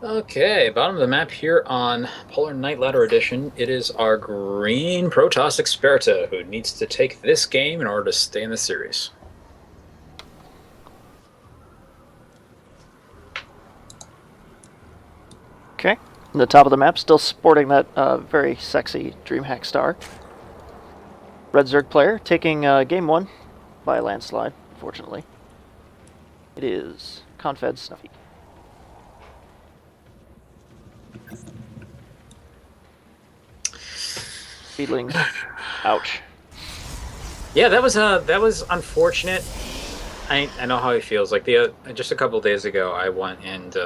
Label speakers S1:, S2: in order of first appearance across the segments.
S1: Okay, bottom of the map here on Polar Night Ladder Edition. It is our green Protoss Experta who needs to take this game in order to stay in the series.
S2: Okay. In the top of the map, still sporting that very sexy DreamHack star. Red Zerg player taking game one by a landslide, unfortunately. It is Confed Snuffy. Speedlings. Ouch.
S1: Yeah, that was unfortunate. I know how he feels. Like just a couple days ago, I went and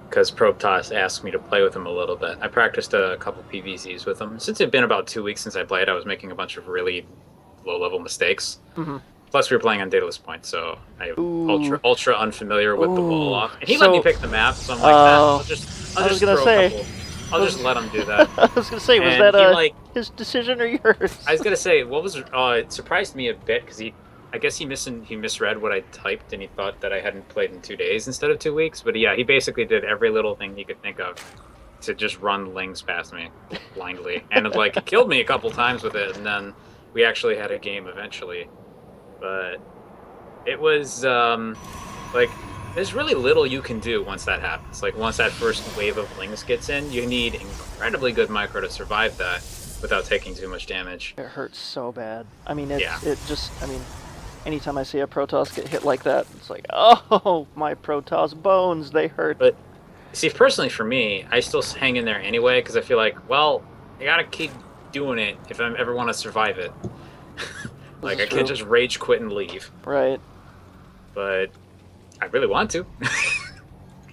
S1: because Protoss asked me to play with him a little bit. I practiced a couple PVZs with him. Since it had been about 2 weeks since I played, I was making a bunch of really low-level mistakes.
S2: Mm-hmm.
S1: Plus, we were playing on Daedalus Point, so I'm
S2: Ooh.
S1: ultra unfamiliar with the wall off. And he let
S2: So-
S1: me pick the map, so I'm like, I'll
S2: I
S1: just
S2: was gonna
S1: throw
S2: say-
S1: a couple. I'll just let him do that.
S2: I was gonna say, was
S1: And
S2: that his decision or yours?
S1: I was gonna say, what was it surprised me a bit because I guess he misread what I typed and he thought that I hadn't played in 2 days instead of 2 weeks. But yeah, he basically did every little thing he could think of to just run lings past me blindly, and it killed me a couple times with it. And then we actually had a game eventually, but it was there's really little you can do once that happens. Like once that first wave of lings gets in, you need incredibly good micro to survive that without taking too much damage.
S2: It hurts so bad. I mean, anytime I see a Protoss get hit like that, it's like, oh, my Protoss bones, they hurt.
S1: But see, personally for me, I still hang in there anyway because I feel like, well, I gotta keep doing it if I ever want to survive it. I can't just rage quit and leave.
S2: Right.
S1: But I really want to.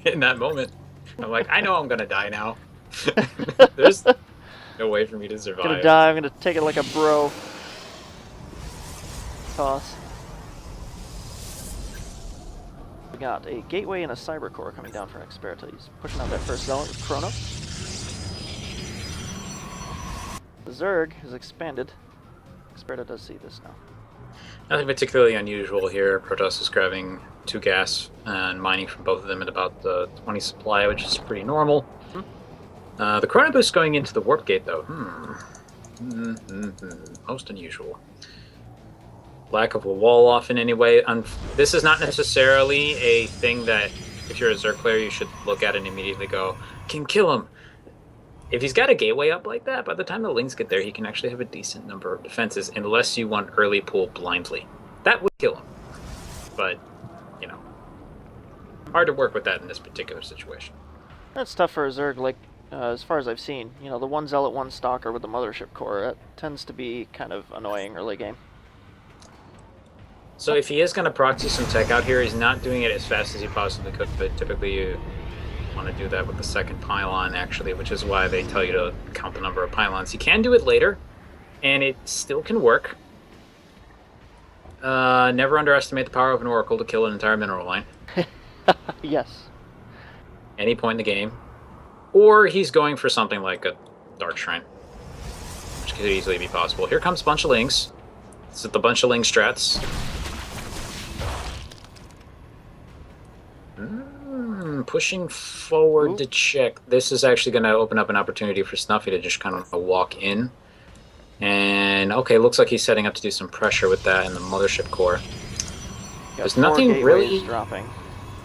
S1: In that moment, I'm like, I know I'm gonna die now. There's no way for me to survive.
S2: I'm gonna die. I'm gonna take it like a bro. Toss. We got a gateway and a cyber core coming down for Experta. He's pushing out that first zealot with Chrono. The Zerg has expanded. Experta does see this now.
S1: Nothing particularly unusual here. Protoss is grabbing 2 gas and mining from both of them at about the 20 supply, which is pretty normal. The Chrono Boost going into the Warp Gate, though. Most unusual. Lack of a wall off in any way. This is not necessarily a thing that, if you're a Zerg player, you should look at and immediately go, can kill him. If he's got a gateway up like that, by the time the lings get there, he can actually have a decent number of defenses, unless you want early pull blindly. That would kill him. But, hard to work with that in this particular situation.
S2: That's tough for a Zerg, like, as far as I've seen. The one zealot, one stalker with the mothership core, that tends to be kind of annoying early game.
S1: So if he is going to proxy some tech out here, he's not doing it as fast as he possibly could, but typically you want to do that with the second pylon, actually, which is why they tell you to count the number of pylons. You can do it later, and it still can work. Never underestimate the power of an oracle to kill an entire mineral line.
S2: Yes.
S1: Any point in the game. Or he's going for something like a Dark Shrine, which could easily be possible. Here comes a bunch of lings. This is the bunch of ling strats. Pushing forward to check. This is actually going to open up an opportunity for Snuffy to just kind of walk in. And, okay, looks like he's setting up to do some pressure with that in the mothership core. There's nothing really
S2: dropping.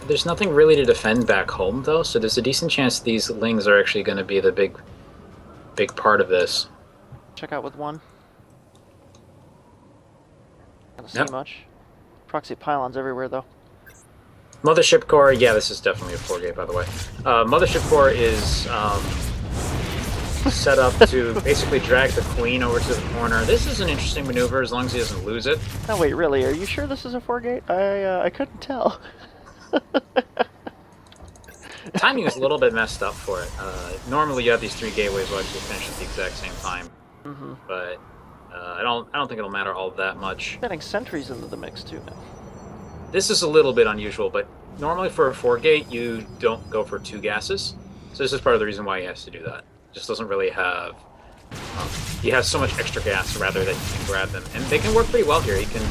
S1: There's nothing really to defend back home, though, so there's a decent chance these lings are actually going to be the big part of this.
S2: Check out with one. Don't see much. Proxy pylons everywhere, though.
S1: Mothership core, yeah, this is definitely a 4-gate, by the way. Mothership core is set up to basically drag the queen over to the corner. This is an interesting maneuver as long as he doesn't lose it.
S2: Oh, wait, really? Are you sure this is a 4-gate? I couldn't tell.
S1: Timing is a little bit messed up for it. Normally you have these 3 gateways will actually finish at the exact same time. But I don't think it'll matter all that much.
S2: Getting sentries into the mix, too, now.
S1: This is a little bit unusual, but normally for a 4-gate, you don't go for 2 gases. So this is part of the reason why he has to do that. Just doesn't really have... he has so much extra gas, rather, that you can grab them. And they can work pretty well here. He can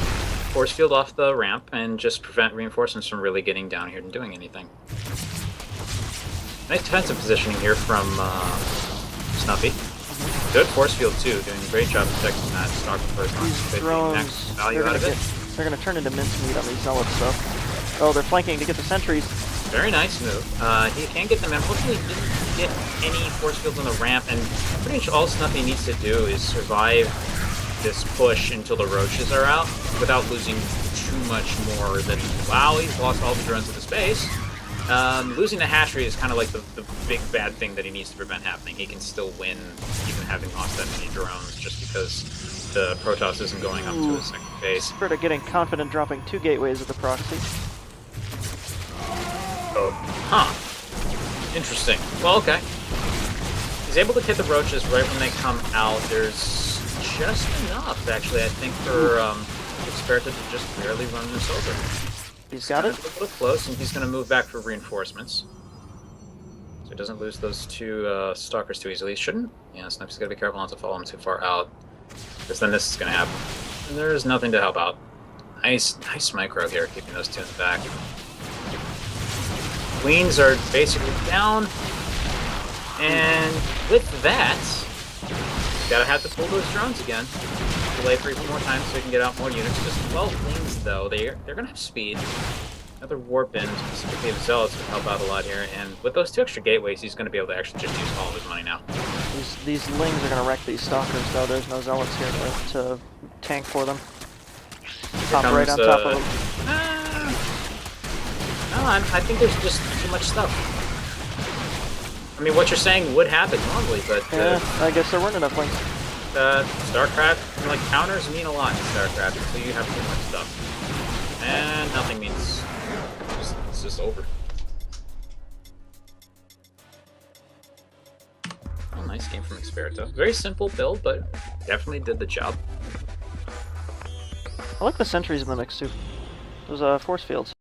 S1: force field off the ramp and just prevent reinforcements from really getting down here and doing anything. Nice defensive positioning here from Snuffy. Good force field too, doing a great job protecting that stock first on
S2: These drones,
S1: value out of it.
S2: They're going to turn into mincemeat on these zealots, though. Oh, they're flanking to get the sentries.
S1: Very nice move. He can get them in. Unfortunately, he didn't get any force fields on the ramp, and pretty much all Snuffy needs to do is survive this push until the roaches are out without losing too much more than... Wow, he's lost all the drones into space. Losing the hatchery is kind of like the big bad thing that he needs to prevent happening. He can still win even having lost that many drones just because the Protoss isn't going up to his second base.
S2: Experta getting confident dropping 2 gateways at the proxy.
S1: Oh, huh. Interesting. Well, okay. He's able to hit the roaches right when they come out. There's just enough, actually, I think, for Experta to just barely run this over.
S2: He's got it.
S1: A little close, and he's going to move back for reinforcements. So he doesn't lose those 2 stalkers too easily. He shouldn't. Yeah, Sniper's got to be careful not to follow him too far out, because then this is going to happen. And there's nothing to help out. Nice micro here, keeping those 2 in the back. Queens are basically down, and with that, gotta have to pull those drones again. Delay 3 more times so we can get out more units. Just 12 queens though, they're gonna have speed. Another warp in, specifically of Zealots, would help out a lot here, and with those 2 extra gateways, he's gonna be able to actually just use all of his money now.
S2: These lings are gonna wreck these stalkers though. There's no Zealots here to tank for them. Hop right on top of them.
S1: No, I think there's just too much stuff. I mean, what you're saying would happen normally, but...
S2: yeah, I guess there weren't enough links.
S1: StarCraft, like, counters mean a lot in StarCraft until you have too much stuff. And nothing means... it's just over. Oh, nice game from Experta. Very simple build, but definitely did the job.
S2: I like the sentries in the mix, too. Those force fields.